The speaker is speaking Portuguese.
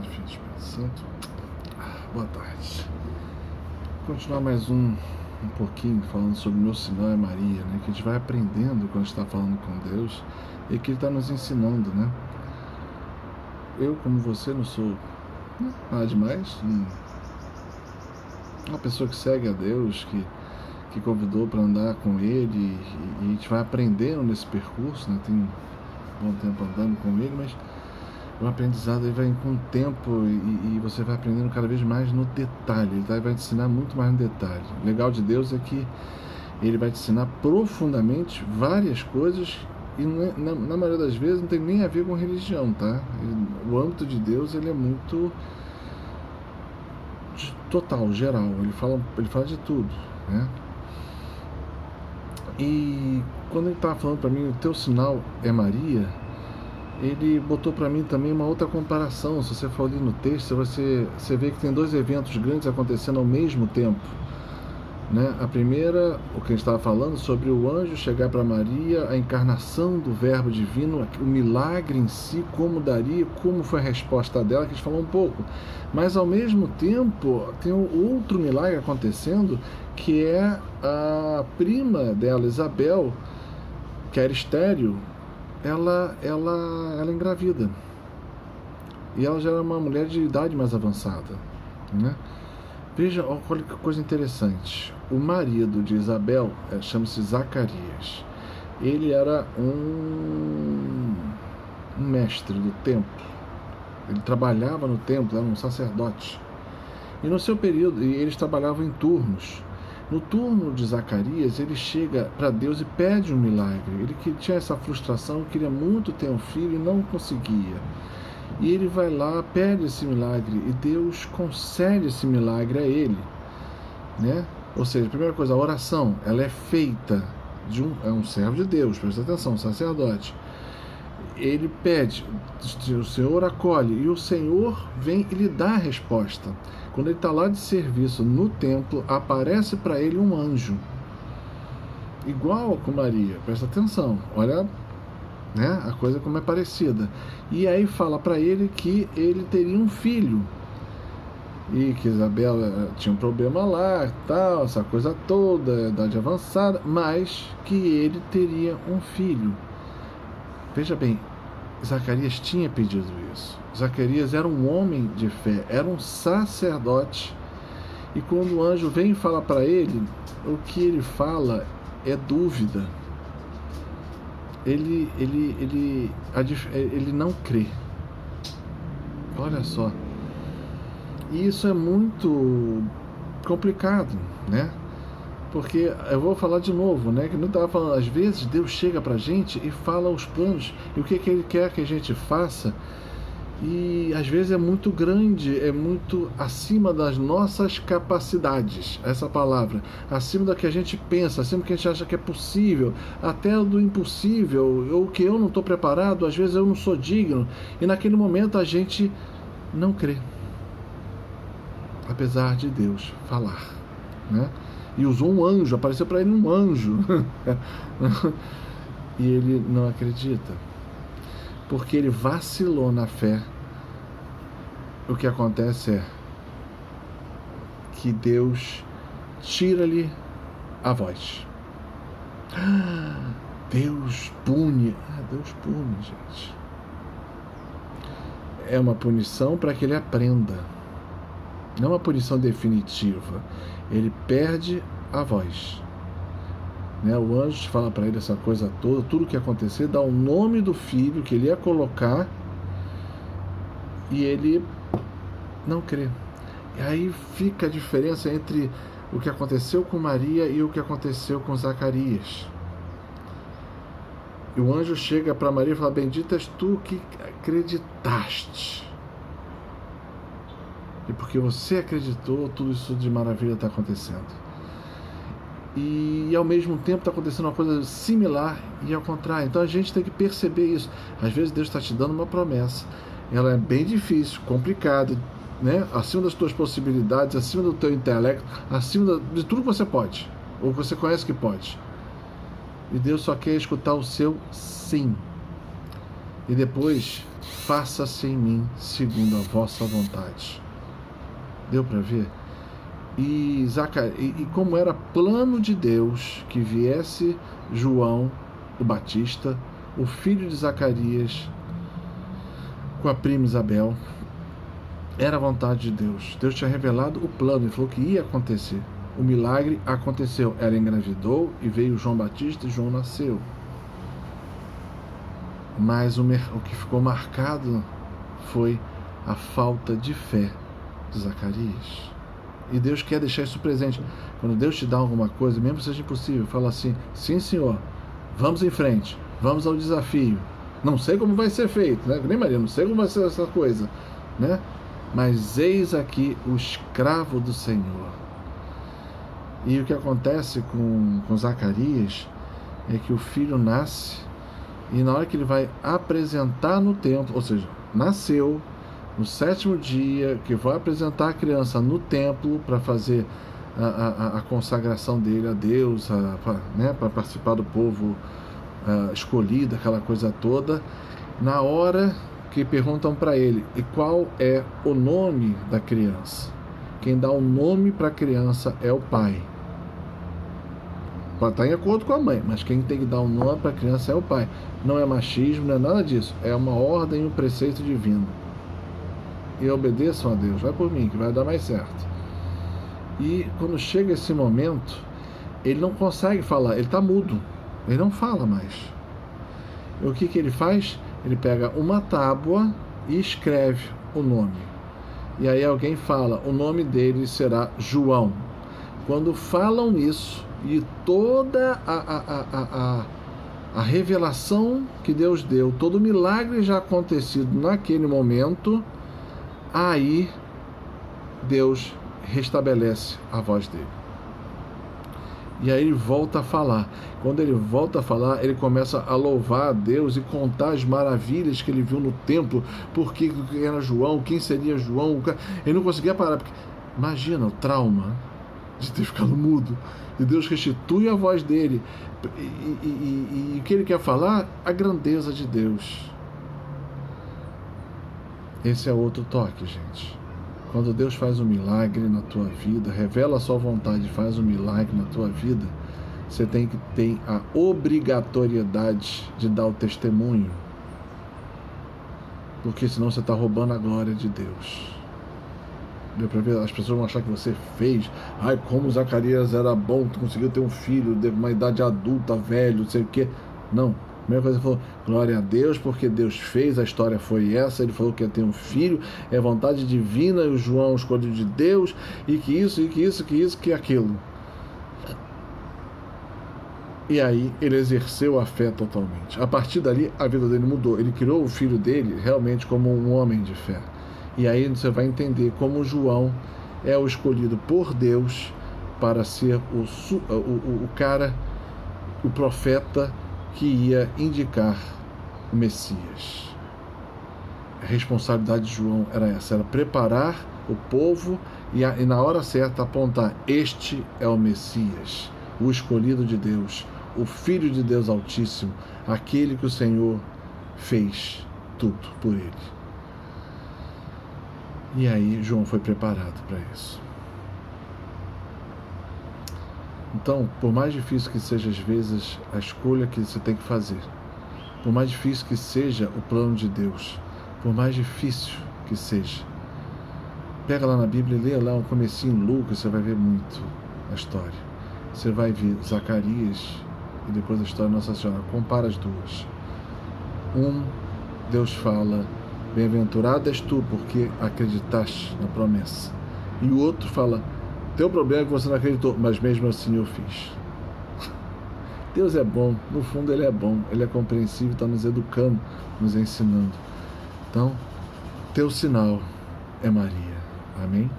Pai, Filho e Espírito Santo. Boa tarde. Vou continuar mais um pouquinho falando sobre o meu sinal é Maria, né? Que a gente vai aprendendo quando a gente está falando com Deus e que Ele está nos ensinando, né? Eu, como você, não sou nada demais, uma pessoa que segue a Deus, que convidou para andar com Ele e a gente vai aprendendo nesse percurso, né? Tem um bom tempo andando com Ele, mas o aprendizado aí vai com o tempo e você vai aprendendo cada vez mais no detalhe. Ele vai te ensinar muito mais no detalhe. O legal de Deus é que Ele vai te ensinar profundamente várias coisas e na maioria das vezes não tem nem a ver com religião, tá? O âmbito de Deus ele é muito total, geral. Ele fala de tudo, né? E quando ele estava falando para mim, o teu sinal é Maria, ele botou para mim também uma outra comparação. Se você for ali no texto, você vê que tem dois eventos grandes acontecendo ao mesmo tempo, né? A primeira, o que a gente estava falando, sobre o anjo chegar para Maria, a encarnação do verbo divino, o milagre em si, como foi a resposta dela, que a gente falou um pouco. Mas ao mesmo tempo, tem outro milagre acontecendo, que é a prima dela, Isabel, que era estéril, ela engravida. E ela já era uma mulher de idade mais avançada, né? Veja, olha que coisa interessante. O marido de Isabel chama-se Zacarias. Ele era um mestre do templo. Ele trabalhava no templo, era um sacerdote. E no seu período, eles trabalhavam em turnos. No turno de Zacarias, ele chega para Deus e pede um milagre. Ele que tinha essa frustração, queria muito ter um filho e não conseguia. E ele vai lá, pede esse milagre e Deus concede esse milagre a ele, né? Ou seja, a primeira coisa, a oração, ela é feita é um servo de Deus, presta atenção, um sacerdote. Ele pede, o Senhor acolhe e o Senhor vem e lhe dá a resposta. Quando ele está lá de serviço no templo, aparece para ele um anjo, igual com Maria, presta atenção, olha, né, a coisa como é parecida. E aí fala para ele que ele teria um filho, e que Isabel tinha um problema lá, tal, essa coisa toda, idade avançada, mas que ele teria um filho. Veja bem, Zacarias tinha pedido isso. Zacarias era um homem de fé, era um sacerdote. E quando o anjo vem e fala para ele, o que ele fala é dúvida. Ele não crê. Olha só. E isso é muito complicado, né? Porque eu vou falar de novo, né? Que não estava falando. Às vezes Deus chega para a gente e fala os planos e o que Ele quer que a gente faça. E às vezes é muito grande, é muito acima das nossas capacidades, essa palavra, acima do que a gente pensa, acima do que a gente acha que é possível, até do impossível, ou que eu não estou preparado, às vezes eu não sou digno, e naquele momento a gente não crê, apesar de Deus falar, né? E usou um anjo, apareceu para ele um anjo, e ele não acredita. Porque ele vacilou na fé. O que acontece é que Deus tira-lhe a voz. Deus pune. Deus pune, gente. É uma punição para que ele aprenda. Não é uma punição definitiva. Ele perde a voz. Né, o anjo fala para ele essa coisa toda, tudo o que acontecer, dá o nome do filho que ele ia colocar e ele não crê. E aí fica a diferença entre o que aconteceu com Maria e o que aconteceu com Zacarias. E o anjo chega para Maria e fala: bendita és tu que acreditaste. E porque você acreditou, tudo isso de maravilha está acontecendo. E ao mesmo tempo está acontecendo uma coisa similar e ao contrário. Então a gente tem que perceber isso. Às vezes Deus está te dando uma promessa, ela é bem difícil, complicada, né? Acima das tuas possibilidades, acima do teu intelecto, acima de tudo que você pode, ou que você conhece que pode. E Deus só quer escutar o seu sim. E depois, faça-se em mim segundo a vossa vontade. Deu para ver? E como era plano de Deus que viesse João o Batista, o filho de Zacarias, com a prima Isabel, era a vontade de Deus. Deus tinha revelado o plano, ele falou que ia acontecer. O milagre aconteceu. Ela engravidou e veio João Batista e João nasceu. Mas o que ficou marcado foi a falta de fé de Zacarias. E Deus quer deixar isso presente. Quando Deus te dá alguma coisa, mesmo que seja impossível, fala assim: sim, Senhor, vamos em frente, vamos ao desafio. Não sei como vai ser feito, né? Nem Maria, não sei como vai ser essa coisa, né? Mas eis aqui o escravo do Senhor. E o que acontece com Zacarias é que o filho nasce, e na hora que ele vai apresentar no templo, ou seja, nasceu no 7º dia, que vai apresentar a criança no templo para fazer a consagração dele a Deus, né, para participar do povo escolhido, aquela coisa toda. Na hora que perguntam para ele, e qual é o nome da criança? Quem dá o nome para a criança é o pai. Pode estar em acordo com a mãe, mas quem tem que dar o nome para a criança é o pai. Não é machismo, não é nada disso. É uma ordem e um preceito divino. E obedeçam a Deus, vai por mim, que vai dar mais certo. E quando chega esse momento, ele não consegue falar, ele está mudo, ele não fala mais. E o que ele faz? Ele pega uma tábua e escreve o nome. E aí alguém fala, o nome dele será João. Quando falam isso, e toda a revelação que Deus deu, todo o milagre já acontecido naquele momento, aí Deus restabelece a voz dele. E aí ele volta a falar. Quando ele volta a falar, ele começa a louvar a Deus e contar as maravilhas que ele viu no templo. Por que era João? Quem seria João? Ele não conseguia parar. Porque, imagina o trauma de ter ficado mudo. E Deus restitui a voz dele. E o que ele quer falar? A grandeza de Deus. Esse é outro toque, gente. Quando Deus faz um milagre na tua vida, revela a sua vontade, faz um milagre na tua vida, você tem que ter a obrigatoriedade de dar o testemunho. Porque senão você está roubando a glória de Deus. Deu para ver? As pessoas vão achar que você fez. Ai, como Zacarias era bom, tu conseguiu ter um filho de uma idade adulta, velho, não sei o quê. Não. A primeira coisa que ele falou, glória a Deus, porque Deus fez, a história foi essa, ele falou que ia ter um filho, é vontade divina, e o João escolhido de Deus, e que isso, que aquilo. E aí ele exerceu a fé totalmente. A partir dali, a vida dele mudou. Ele criou o filho dele realmente como um homem de fé. E aí você vai entender como João é o escolhido por Deus para ser o cara, o profeta que ia indicar o Messias. A responsabilidade de João era essa, era preparar o povo e na hora certa apontar, este é o Messias, o escolhido de Deus, o Filho de Deus Altíssimo, aquele que o Senhor fez tudo por ele. E aí João foi preparado para isso. Então, por mais difícil que seja às vezes a escolha que você tem que fazer, por mais difícil que seja o plano de Deus, por mais difícil que seja, pega lá na Bíblia e lê lá um comecinho em Lucas, você vai ver muito a história. Você vai ver Zacarias e depois a história de Nossa Senhora. Compara as duas. Deus fala, bem-aventurado és tu, porque acreditaste na promessa. E o outro fala, teu problema é que você não acreditou, mas mesmo assim eu fiz. Deus é bom, no fundo ele é bom, ele é compreensível, está nos educando, nos ensinando. Então, teu sinal é Maria. Amém?